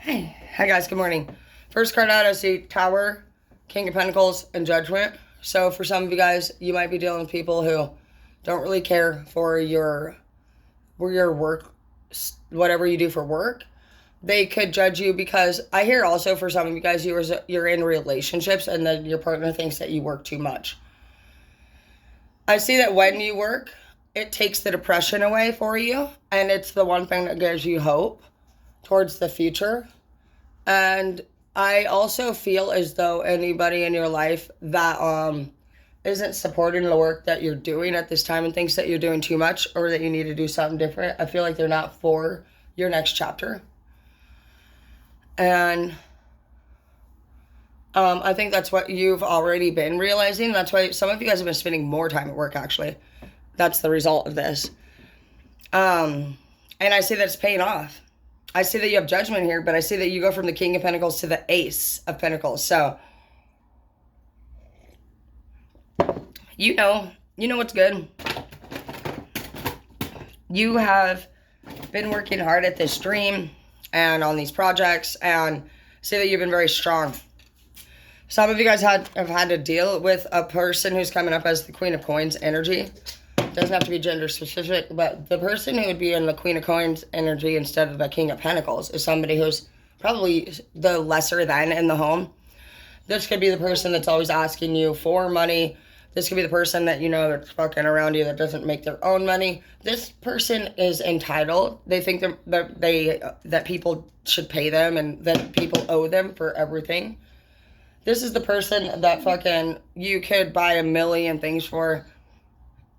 Hey, hi guys, good morning. First card out, I see Tower, King of Pentacles, and Judgment. So for some of you guys, you might be dealing with people who don't really care for your work, whatever you do for work. They could judge you because I hear also for some of you guys, you're in relationships and then your partner thinks that you work too much. I see that when you work, it takes the depression away for you, and it's the one thing that gives you hope towards the future. And I also feel as though anybody in your life that isn't supporting the work that you're doing at this time and thinks that you're doing too much or that you need to do something different, I feel like they're not for your next chapter. And I think that's what you've already been realizing. That's why some of you guys have been spending more time at work, actually. That's the result of this. And I see that it's paying off. I see that you have Judgment here, but I see that you go from the King of Pentacles to the Ace of Pentacles. So, you know what's good. You have been working hard at this dream and on these projects, and see that you've been very strong. Some of you guys have had to deal with a person who's coming up as the Queen of Coins energy. Doesn't have to be gender specific, but the person who would be in the Queen of Coins energy instead of the King of Pentacles is somebody who's probably the lesser than in the home. This could be the person that's always asking you for money. This could be the person that that's fucking around you that doesn't make their own money. This person is entitled. They think that people should pay them and that people owe them for everything. This is the person that fucking you could buy a million things for,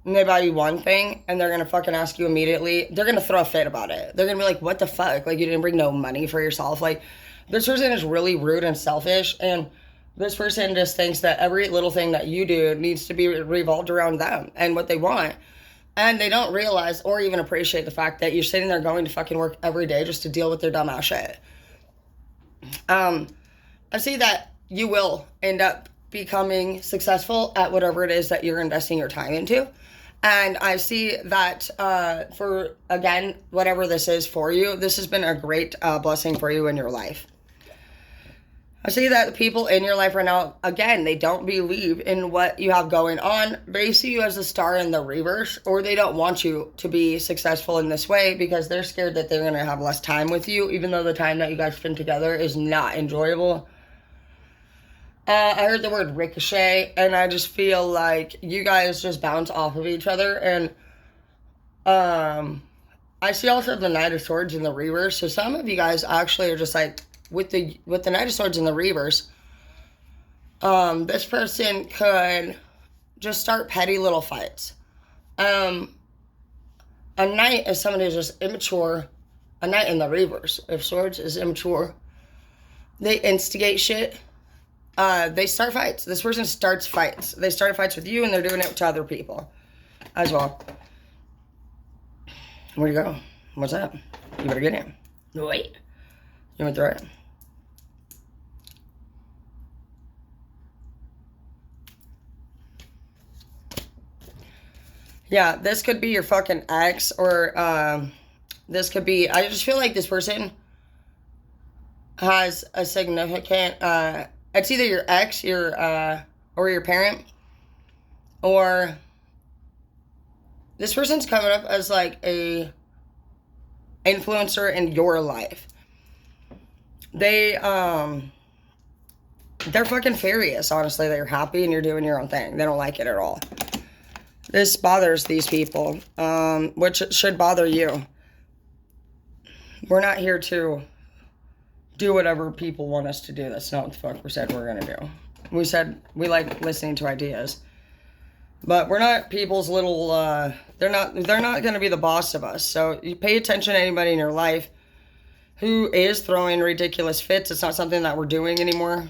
and they buy you one thing, and they're gonna fucking ask you immediately. They're gonna throw a fit about it. They're gonna be like, what the fuck? Like, you didn't bring no money for yourself. Like, this person is really rude and selfish, and this person just thinks that every little thing that you do needs to be revolved around them and what they want. And they don't realize or even appreciate the fact that you're sitting there going to fucking work every day just to deal with their dumbass shit. I see that you will end up becoming successful at whatever it is that you're investing your time into. And I see that for, again, whatever this is for you, this has been a great blessing for you in your life. I see that the people in your life right now, again, they don't believe in what you have going on. They see you as a star in the reverse, or they don't want you to be successful in this way because they're scared that they're going to have less time with you, even though the time that you guys spend together is not enjoyable. I heard the word ricochet, and I just feel like you guys just bounce off of each other. And I see also the Knight of Swords in the reverse. So some of you guys actually are just like, with the Knight of Swords in the reverse, this person could just start petty little fights. A knight is someone who's just immature. A knight in the reverse, if swords is immature, they instigate shit. They start fights. This person starts fights. They started fights with you, and they're doing it to other people as well. Where'd you go? What's up? You better get in. Wait. You went through it. Yeah, this could be your fucking ex, or this could be, I just feel like this person has a significant, it's either your ex, or your parent, or this person's coming up as like a influencer in your life. They're fucking furious, honestly. They're happy and you're doing your own thing. They don't like it at all. This bothers these people, which should bother you. We're not here to do whatever people want us to do. That's not what the fuck we said we're gonna do. We said we like listening to ideas, but we're not people's little. They're not gonna be the boss of us. So you pay attention to anybody in your life who is throwing ridiculous fits. It's not something that we're doing anymore.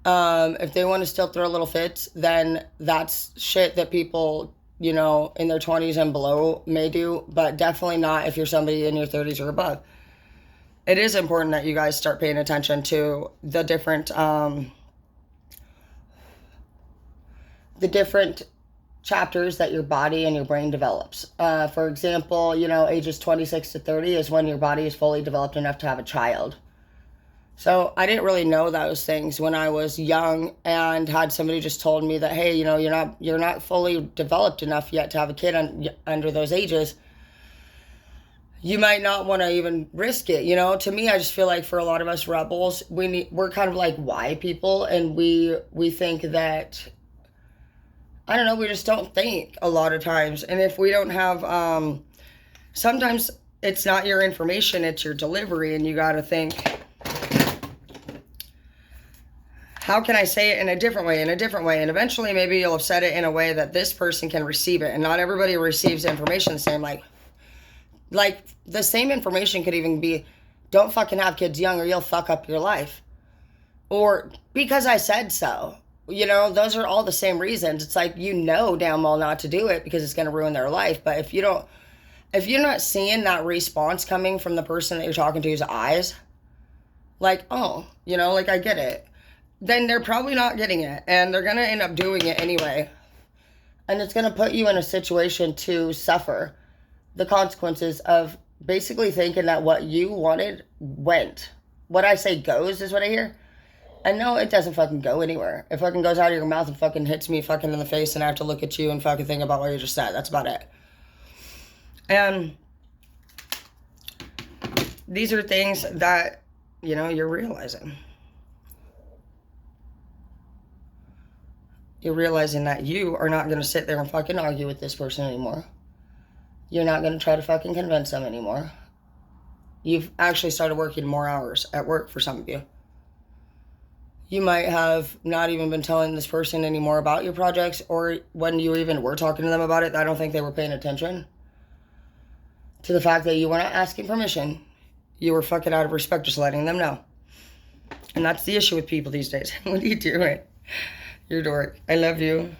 If they want to still throw little fits, then that's shit that people, in their 20s and below may do, but definitely not if you're somebody in your 30s or above. It is important that you guys start paying attention to the different chapters that your body and your brain develops. For example, you know, ages 26 to 30 is when your body is fully developed enough to have a child. So I didn't really know those things when I was young, and had somebody just told me that, hey, you know, you're not fully developed enough yet to have a kid under those ages. You might not want to even risk it. You know, to me, I just feel like for a lot of us rebels, we're kind of like why people, and we think that, I don't know, we just don't think a lot of times. And if we don't have, sometimes it's not your information, it's your delivery, and you got to think, how can I say it in a different way, and eventually maybe you'll have said it in a way that this person can receive it. And not everybody receives information the same. Like the same information could even be, don't fucking have kids young or you'll fuck up your life. Or because I said so. You know, those are all the same reasons. It's like, you know damn well not to do it because it's going to ruin their life. But if you're not seeing that response coming from the person that you're talking to's eyes, like, oh, you know, like I get it, then they're probably not getting it, and they're going to end up doing it anyway. And it's going to put you in a situation to suffer the consequences of basically thinking that what you wanted went. What I say goes is what I hear. And no, it doesn't fucking go anywhere. It fucking goes out of your mouth and fucking hits me fucking in the face, and I have to look at you and fucking think about what you just said. That's about it. And these are things that, you know, you're realizing. You're realizing that you are not going to sit there and fucking argue with this person anymore. You're not going to try to fucking convince them anymore. You've actually started working more hours at work for some of you. You might have not even been telling this person anymore about your projects, or when you even were talking to them about it, I don't think they were paying attention to the fact that you were not asking permission. You were fucking out of respect, just letting them know. And that's the issue with people these days. What are you doing? You're a dork. I love you.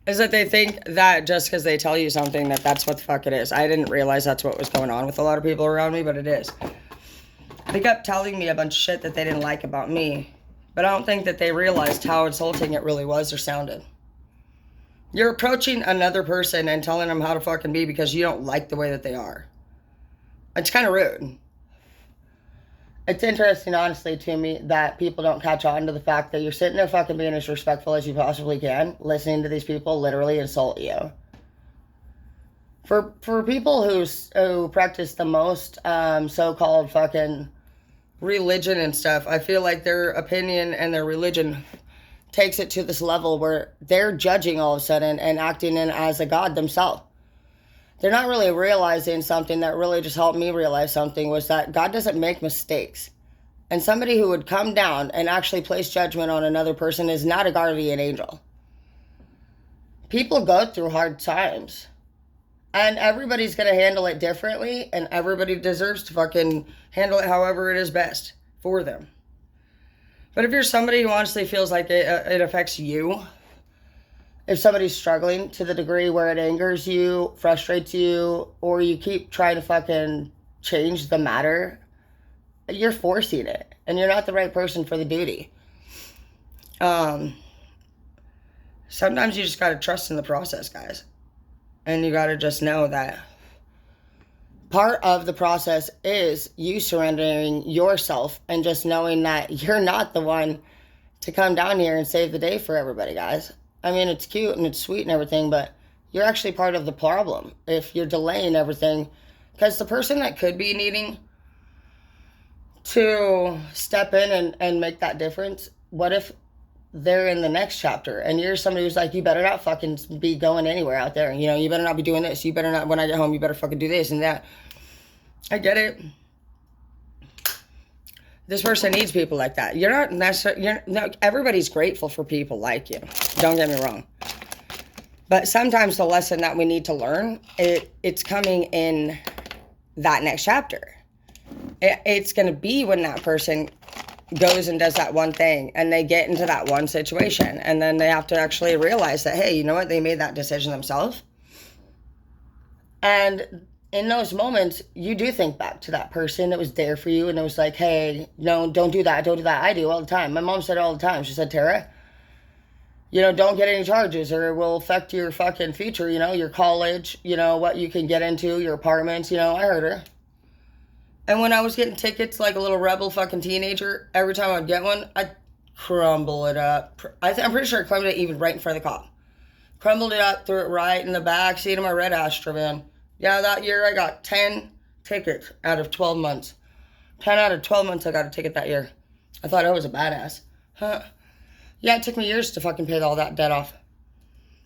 Is that they think that just because they tell you something that that's what the fuck it is. I didn't realize that's what was going on with a lot of people around me, but it is. They kept telling me a bunch of shit that they didn't like about me, but I don't think that they realized how insulting it really was or sounded. You're approaching another person and telling them how to fucking be because you don't like the way that they are. It's kind of rude. It's interesting, honestly, to me, that people don't catch on to the fact that you're sitting there fucking being as respectful as you possibly can, listening to these people literally insult you. For people who practice the most so-called fucking religion and stuff, I feel like their opinion and their religion takes it to this level where they're judging all of a sudden and acting in as a god themselves. They're not really realizing something that really just helped me realize something, was that God doesn't make mistakes. And somebody who would come down and actually place judgment on another person is not a guardian angel. People go through hard times. And everybody's going to handle it differently, and everybody deserves to fucking handle it however it is best for them. But if you're somebody who honestly feels like it affects you, if somebody's struggling to the degree where it angers you, frustrates you, or you keep trying to fucking change the matter, you're forcing it, and you're not the right person for the duty. Sometimes you just gotta trust in the process, guys. And you gotta just know that part of the process is you surrendering yourself and just knowing that you're not the one to come down here and save the day for everybody, guys. I mean, it's cute and it's sweet and everything, but you're actually part of the problem if you're delaying everything. Because the person that could be needing to step in and make that difference, what if they're in the next chapter and you're somebody who's like, you better not fucking be going anywhere out there. You know, you better not be doing this. You better not, when I get home, you better fucking do this and that. I get it. This person needs people like that. You're not necessarily, everybody's grateful for people like you. Don't get me wrong. But sometimes the lesson that we need to learn, it's coming in that next chapter. It's going to be when that person goes and does that one thing and they get into that one situation. And then they have to actually realize that, hey, you know what? They made that decision themselves. And in those moments, you do think back to that person that was there for you and it was like, hey, no, don't do that. Don't do that. I do all the time. My mom said it all the time. She said, Tara, don't get any charges or it will affect your fucking future, your college, what you can get into, your apartments, I heard her. And when I was getting tickets like a little rebel fucking teenager, every time I'd get one, I'd crumble it up. I'm pretty sure I crumbled it even right in front of the cop. Crumbled it up, threw it right in the back seat of my red Astra van. Yeah, that year I got 10 tickets out of 12 months. 10 out of 12 months I got a ticket that year. I thought I was a badass. Huh? Yeah, it took me years to fucking pay all that debt off.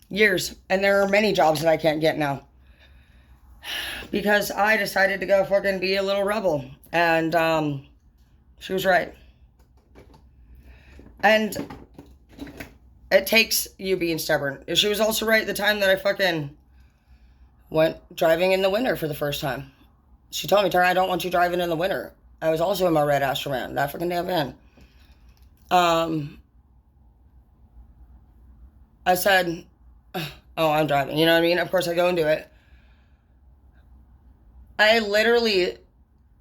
Years. And there are many jobs that I can't get now. Because I decided to go fucking be a little rebel. And, she was right. And it takes you being stubborn. She was also right the time that I fucking went driving in the winter for the first time. She told me, Tara, I don't want you driving in the winter. I was also in my red Astra van, that fucking damn van. I said, oh, I'm driving. You know what I mean? Of course, I go and do it. I literally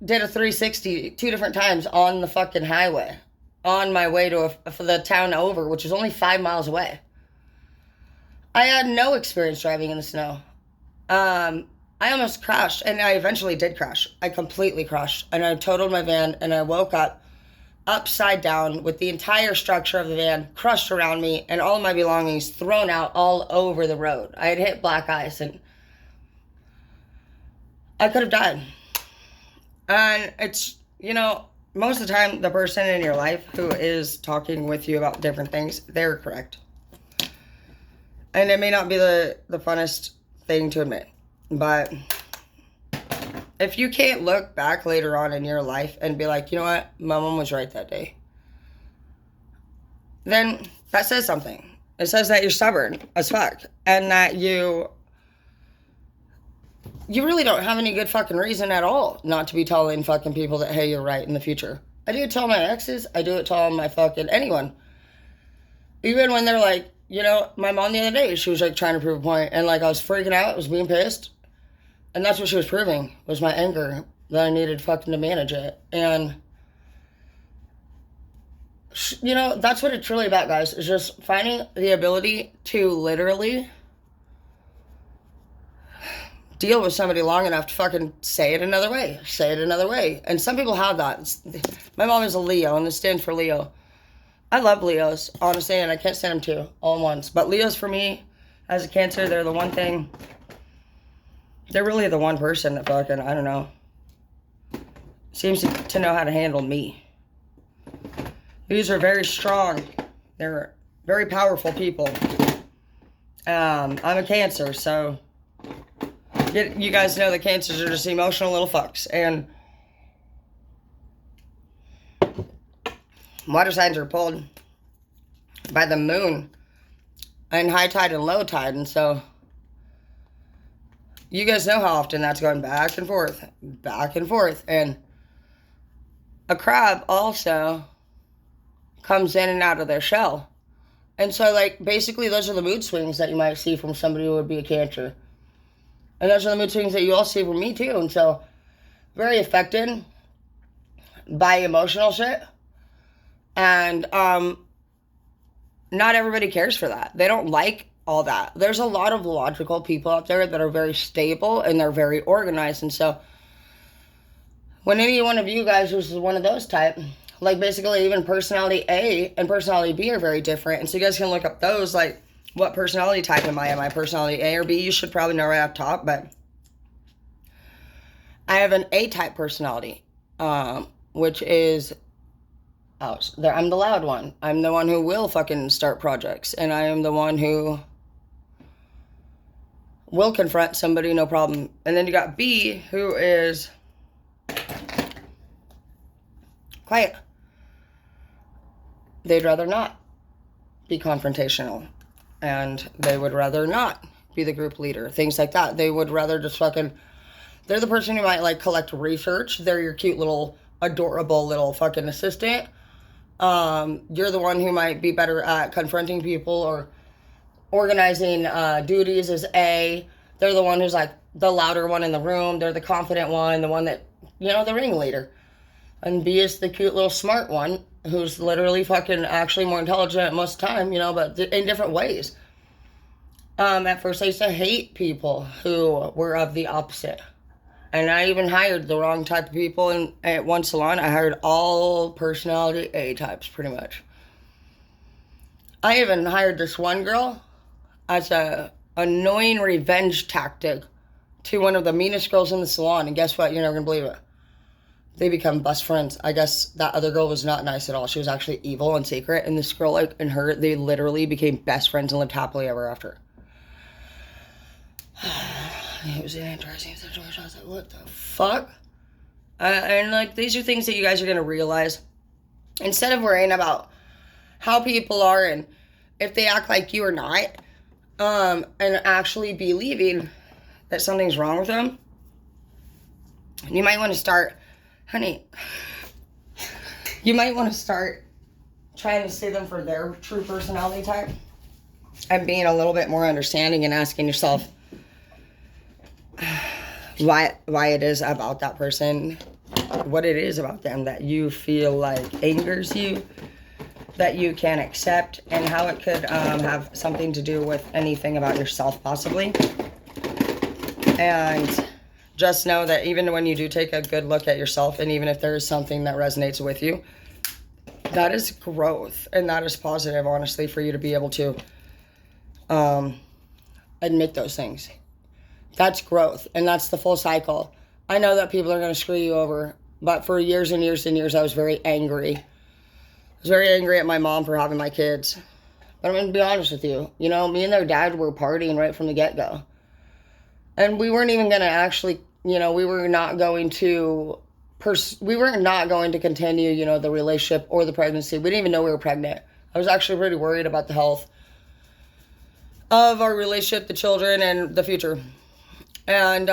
did a 360 2 different times on the fucking highway. On my way to for the town over, which is only 5 miles away. I had no experience driving in the snow. I almost crashed, and I eventually did crash. I completely crashed, and I totaled my van, and I woke up upside down with the entire structure of the van crushed around me and all of my belongings thrown out all over the road. I had hit black ice, and I could have died. And it's, most of the time, the person in your life who is talking with you about different things, they're correct. And it may not be the funnest thing to admit, but if you can't look back later on in your life and be like, you know what, my mom was right that day, then that says something. It says that you're stubborn as fuck, and that you really don't have any good fucking reason at all not to be telling fucking people that, hey, you're right in the future. I do it to all my exes. I do it to all my fucking anyone. Even when they're like, my mom the other day, she was like trying to prove a point, and like I was freaking out, I was being pissed. And that's what she was proving, was my anger, that I needed fucking to manage it. And, that's what it's really about, guys, is just finding the ability to literally deal with somebody long enough to fucking say it another way. Say it another way. And some people have that. My mom is a Leo, and this stands for Leo. I love Leos, honestly, and I can't stand them too, all at once. But Leos, for me, as a Cancer, they're the one thing. They're really the one person that fucking, I don't know, seems to know how to handle me. These are very strong. They're very powerful people. I'm a Cancer, so you guys know that Cancers are just emotional little fucks. And water signs are pulled by the moon and high tide and low tide, and so you guys know how often that's going back and forth, and a crab also comes in and out of their shell. And so, like, basically those are the mood swings that you might see from somebody who would be a Cancer. And those are the mood swings that you all see from me too. And so, very affected by emotional shit. And not everybody cares for that. They don't like all that. There's a lot of logical people out there that are very stable and they're very organized. And so, when any one of you guys is one of those type, like basically even personality A and personality B are very different. And so you guys can look up those, like, what personality type am I? Am I personality A or B? You should probably know right up top, but I have an A-type personality, which is, I'm the loud one. I'm the one who will fucking start projects, and I am the one who will confront somebody, no problem. And then you got B, who is quiet. They'd rather not be confrontational. And they would rather not be the group leader. Things like that. They would rather just fucking... They're the person who might, like, collect research. They're your cute little, adorable little fucking assistant. You're the one who might be better at confronting people or organizing duties as A. They're the one who's, like, the louder one in the room. They're the confident one. The one that, the ringleader. And B is the cute little smart one who's literally fucking actually more intelligent most of the time, you know, but in different ways. At first I used to hate people who were of the opposite. And I even hired the wrong type of people at one salon. I hired all personality A types, pretty much. I even hired this one girl as a annoying revenge tactic to one of the meanest girls in the salon. And guess what? You're never going to believe it. They become best friends. I guess that other girl was not nice at all. She was actually evil and secret. And this girl and her, they literally became best friends and lived happily ever after. It was an interesting situation. I was like, what the fuck? And like, these are things that you guys are going to realize. Instead of worrying about how people are and if they act like you or not, and actually believing that something's wrong with them, you might want to start, honey, you might want to start trying to see them for their true personality type and being a little bit more understanding and asking yourself why it is about that person, what it is about them that you feel like angers you, that you can't accept, and how it could have something to do with anything about yourself possibly. And just know that even when you do take a good look at yourself, and even if there is something that resonates with you, that is growth, and that is positive, honestly, for you to be able to admit those things. That's growth, and that's the full cycle. I know that people are going to screw you over, but for years and years and years, I was very angry. I was very angry at my mom for having my kids. But I'm going to be honest with you. You know, me and their dad were partying right from the get-go. And we weren't even going to actually, you know, we were not going to continue, you know, the relationship or the pregnancy. We didn't even know we were pregnant. I was actually pretty worried about the health of our relationship, the children, and the future. And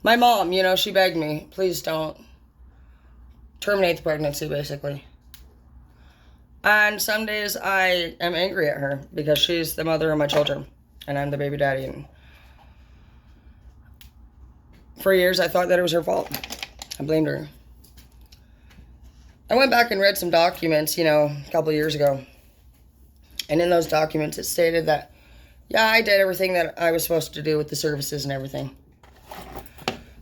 my mom, you know, she begged me, please don't terminate the pregnancy, basically. And some days I am angry at her because she's the mother of my children and I'm the baby daddy. And for years I thought that it was her fault. I blamed her. I went back and read some documents, you know, a couple of years ago. And in those documents it stated that, yeah, I did everything that I was supposed to do with the services and everything.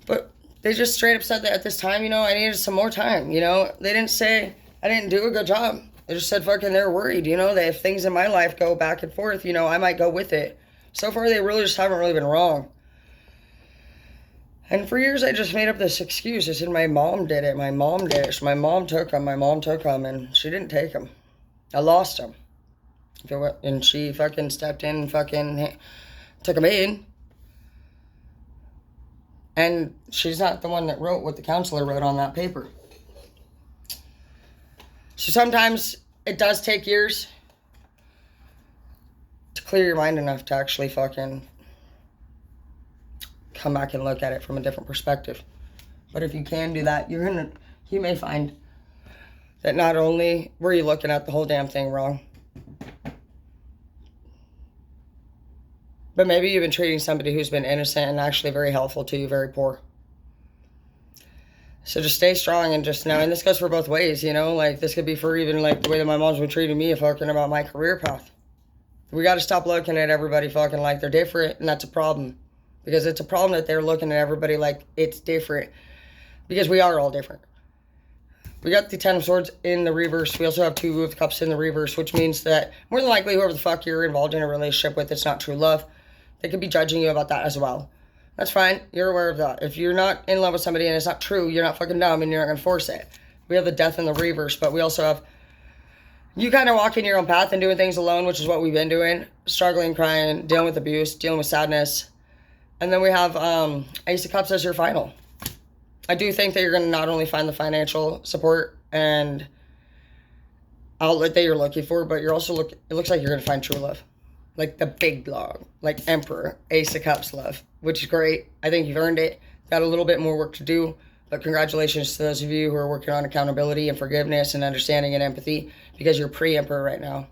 But they just straight up said that at this time, you know, I needed some more time, you know. They didn't say I didn't do a good job. They just said fucking they're worried, you know, that if things in my life go back and forth, you know, I might go with it. So far, they really just haven't really been wrong. And for years, I just made up this excuse. I said, my mom did it. My mom did it. My mom took him. My mom took him. And she didn't take him. I lost him. And she fucking stepped in and fucking took him in. And she's not the one that wrote what the counselor wrote on that paper. So sometimes it does take years to clear your mind enough to actually fucking come back and look at it from a different perspective. But if you can do that, you may find that not only were you looking at the whole damn thing wrong, but maybe you've been treating somebody who's been innocent and actually very helpful to you very poor. So just stay strong and just know, and this goes for both ways, you know, like this could be for even like the way that my mom's been treating me fucking about my career path. We got to stop looking at everybody fucking like they're different, and that's a problem. Because it's a problem that they're looking at everybody like it's different. Because we are all different. We got the Ten of Swords in the reverse. We also have Two of Cups in the reverse, which means that more than likely whoever the fuck you're involved in a relationship with, it's not true love. They could be judging you about that as well. That's fine. You're aware of that. If you're not in love with somebody and it's not true, you're not fucking dumb and you're not going to force it. We have the Death in the reverse, but we also have you kind of walking your own path and doing things alone, which is what we've been doing. Struggling, crying, dealing with abuse, dealing with sadness. And then we have Ace of Cups as your final. I do think that you're going to not only find the financial support and outlet that you're looking for, but you're also it looks like you're going to find true love. Like the big dog, like Emperor, Ace of Cups love, which is great. I think you've earned it. Got a little bit more work to do, but congratulations to those of you who are working on accountability and forgiveness and understanding and empathy, because you're pre-Emperor right now.